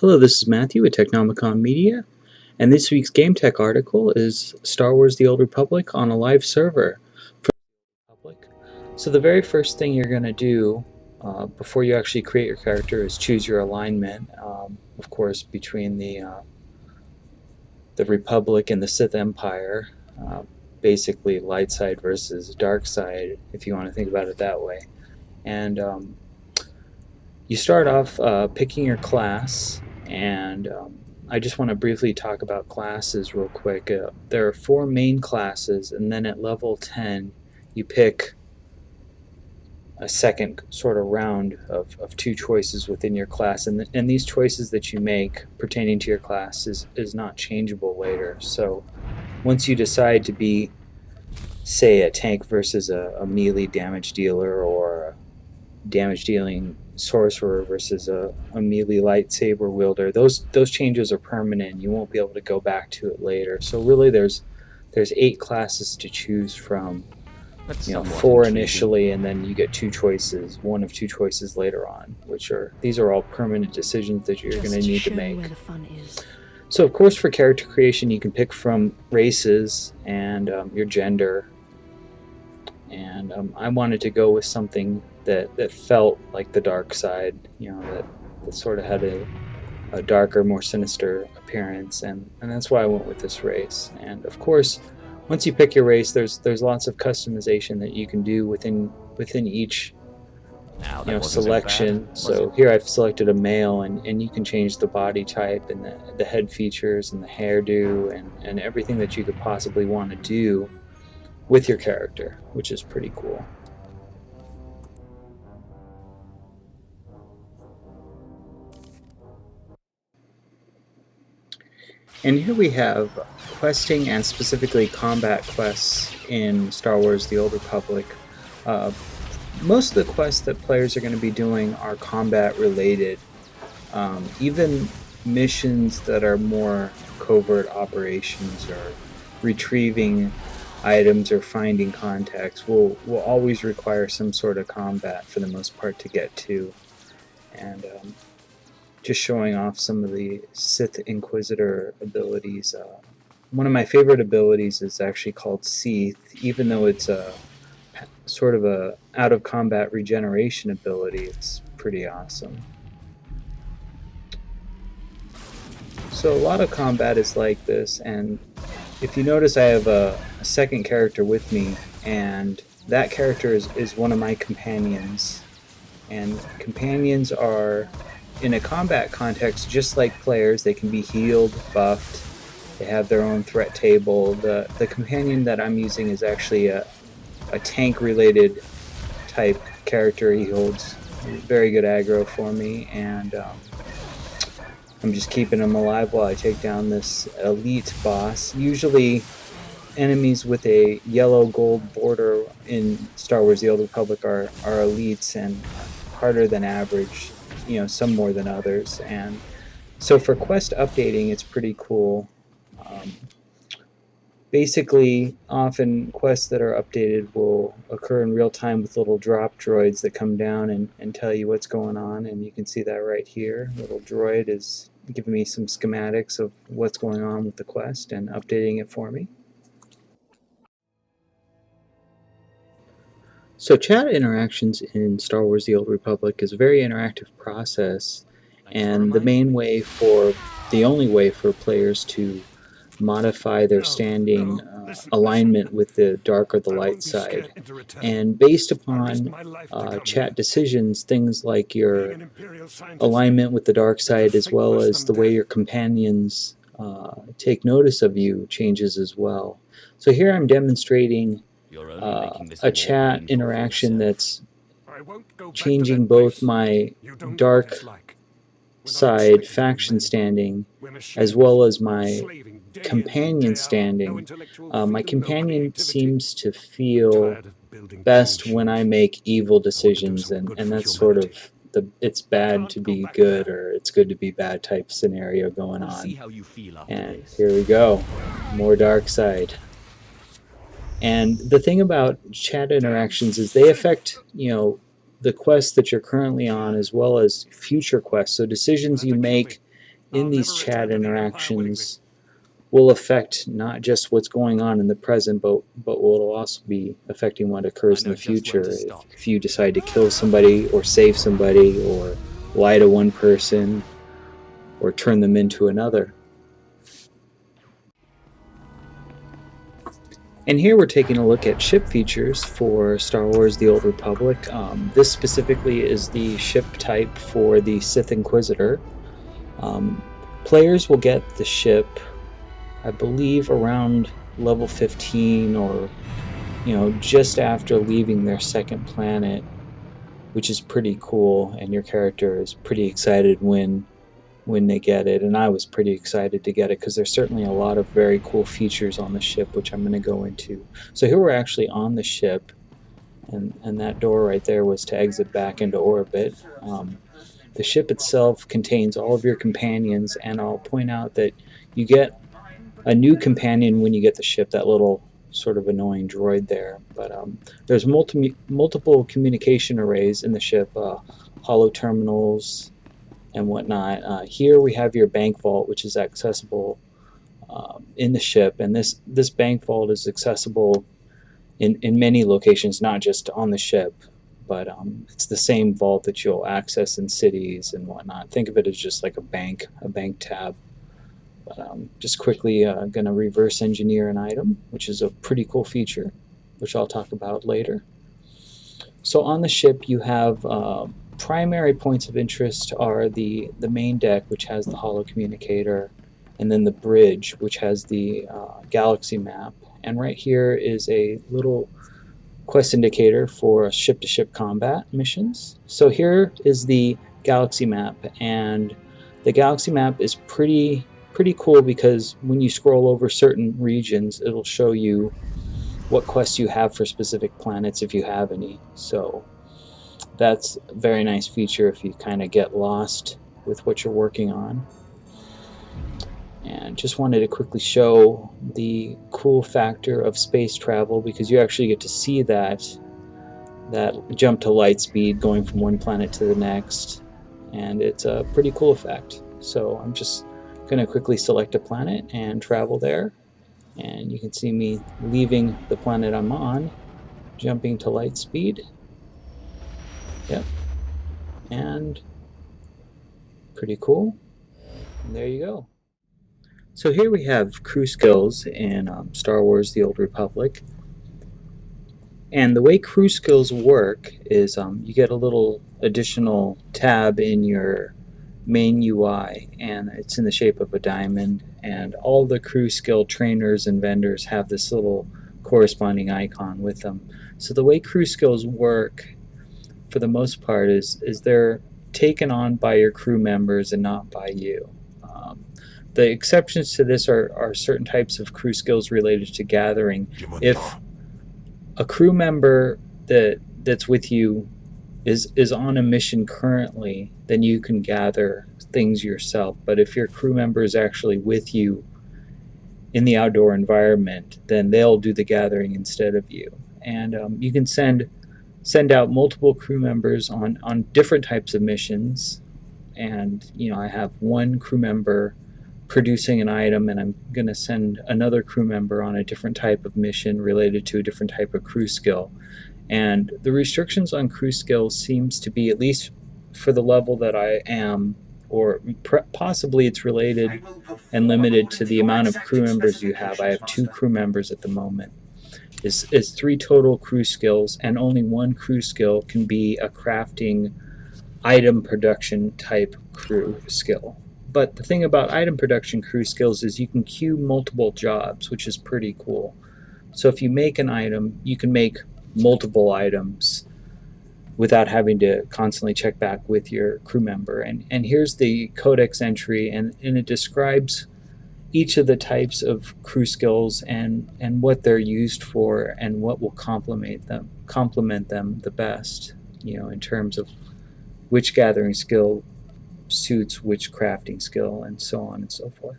Hello, this is Matthew with Technomicon Media, and this week's Game Tech article is Star Wars The Old Republic on a live server for the public. So the very first thing you're going to do before you actually create your character is choose your alignment, of course, between the Republic and the Sith Empire, basically light side versus dark side, if you want to think about it that way. And you start off picking your class, and I just want to briefly talk about classes real quick. There are 4 main classes, and then at level 10 you pick a second sort of round of 2 choices within your class, and these choices that you make pertaining to your class is not changeable later. So once you decide to be, say, a tank versus a melee damage dealer, or a damage dealing sorcerer versus a melee lightsaber wielder, those changes are permanent. You won't be able to go back to it later. So really there's 8 classes to choose from. That's 4 initially, and then you get 2 choices, one of 2 choices later on, these are all permanent decisions that you're going to need to make. So of course, for character creation you can pick from races and your gender, and I wanted to go with something that felt like the dark side, that sort of had a darker, more sinister appearance, and that's why I went with this race. And of course, once you pick your race, there's lots of customization that you can do within each selection. So here I've selected a male, and you can change the body type and the head features and the hairdo and everything that you could possibly want to do with your character, which is pretty cool. And here we have questing, and specifically combat quests in Star Wars The Old Republic. Most of the quests that players are going to be doing are combat related. Even missions that are more covert operations or retrieving items or finding contacts will always require some sort of combat for the most part to get to. And just showing off some of the Sith Inquisitor abilities. One of my favorite abilities is actually called Sith, even though it's a sort of a out of combat regeneration ability. It's pretty awesome. So a lot of combat is like this, and if you notice, I have a second character with me, and that character is one of my companions. And companions are, in a combat context, just like players. They can be healed, buffed, they have their own threat table. The companion that I'm using is actually a tank related type character. He holds very good aggro for me, and I'm just keeping him alive while I take down this elite boss. Usually enemies with a yellow gold border in Star Wars The Old Republic are elites and harder than average, some more than others. And so for quest updating, it's pretty cool. Basically, often quests that are updated will occur in real time with little drop droids that come down and tell you what's going on, and you can see that right here. Little droid is giving me some schematics of what's going on with the quest and updating it for me. So chat interactions in Star Wars The Old Republic is a very interactive process, and the only way for players to modify their standing alignment with the dark or the light side. And based upon chat decisions, things like your alignment with the dark side, as well as the way your companions take notice of you, changes as well. So here I'm demonstrating a chat interaction that's changing both my dark side faction standing as well as my companion standing. My companion seems to feel best when I make evil decisions, and that's sort of it's bad to be good, or it's good to be bad type scenario going on. And here we go, more dark side. And the thing about chat interactions is they affect, the quest that you're currently on, as well as future quests. So decisions you make in these chat interactions will affect not just what's going on in the present, but will also be affecting what occurs in the future. If you decide to kill somebody or save somebody or lie to one person or turn them into another. And here we're taking a look at ship features for Star Wars The Old Republic. This specifically is the ship type for the Sith Inquisitor. Players will get the ship, I believe, around level 15 or, just after leaving their second planet, which is pretty cool, and your character is pretty excited when they get it, and I was pretty excited to get it because there's certainly a lot of very cool features on the ship, which I'm going to go into. So here we're actually on the ship, and that door right there was to exit back into orbit. The ship itself contains all of your companions, and I'll point out that you get a new companion when you get the ship, that little sort of annoying droid there. But there's multiple communication arrays in the ship, holo terminals and whatnot. Here we have your bank vault, which is accessible in the ship, and this bank vault is accessible in many locations, not just on the ship, but it's the same vault that you'll access in cities and whatnot. Think of it as just like a bank tab. But just quickly going to reverse engineer an item, which is a pretty cool feature, which I'll talk about later. So on the ship you have primary points of interest are the main deck, which has the holo communicator, and then the bridge, which has the galaxy map. And right here is a little quest indicator for ship-to-ship combat missions. So here is the galaxy map, and the galaxy map is pretty cool because when you scroll over certain regions, it'll show you what quests you have for specific planets, if you have any. So that's a very nice feature if you kind of get lost with what you're working on. And just wanted to quickly show the cool factor of space travel, because you actually get to see that jump to light speed going from one planet to the next, and it's a pretty cool effect. So I'm just going to quickly select a planet and travel there, and you can see me leaving the planet I'm on, jumping to light speed. Yep, and pretty cool. And there you go. So here we have crew skills in Star Wars The Old Republic. And the way crew skills work is you get a little additional tab in your main UI, and it's in the shape of a diamond, and all the crew skill trainers and vendors have this little corresponding icon with them. So the way crew skills work for the most part is they're taken on by your crew members and not by you. The exceptions to this are certain types of crew skills related to gathering. If a crew member that's with you is on a mission currently, then you can gather things yourself. But if your crew member is actually with you in the outdoor environment, then they'll do the gathering instead of you. And you can send out multiple crew members on different types of missions. And I have one crew member producing an item, and I'm going to send another crew member on a different type of mission related to a different type of crew skill. And the restrictions on crew skills seems to be, at least for the level that I am, or possibly it's related and limited to the amount of crew members you have. I have 2 crew members at the moment. Is 3 total crew skills, and only 1 crew skill can be a crafting item production type crew skill. But the thing about item production crew skills is you can queue multiple jobs, which is pretty cool. So if you make an item, you can make multiple items without having to constantly check back with your crew member. And here's the codex entry, and it describes each of the types of crew skills and what they're used for and what will complement them the best, in terms of which gathering skill suits which crafting skill, and so on and so forth.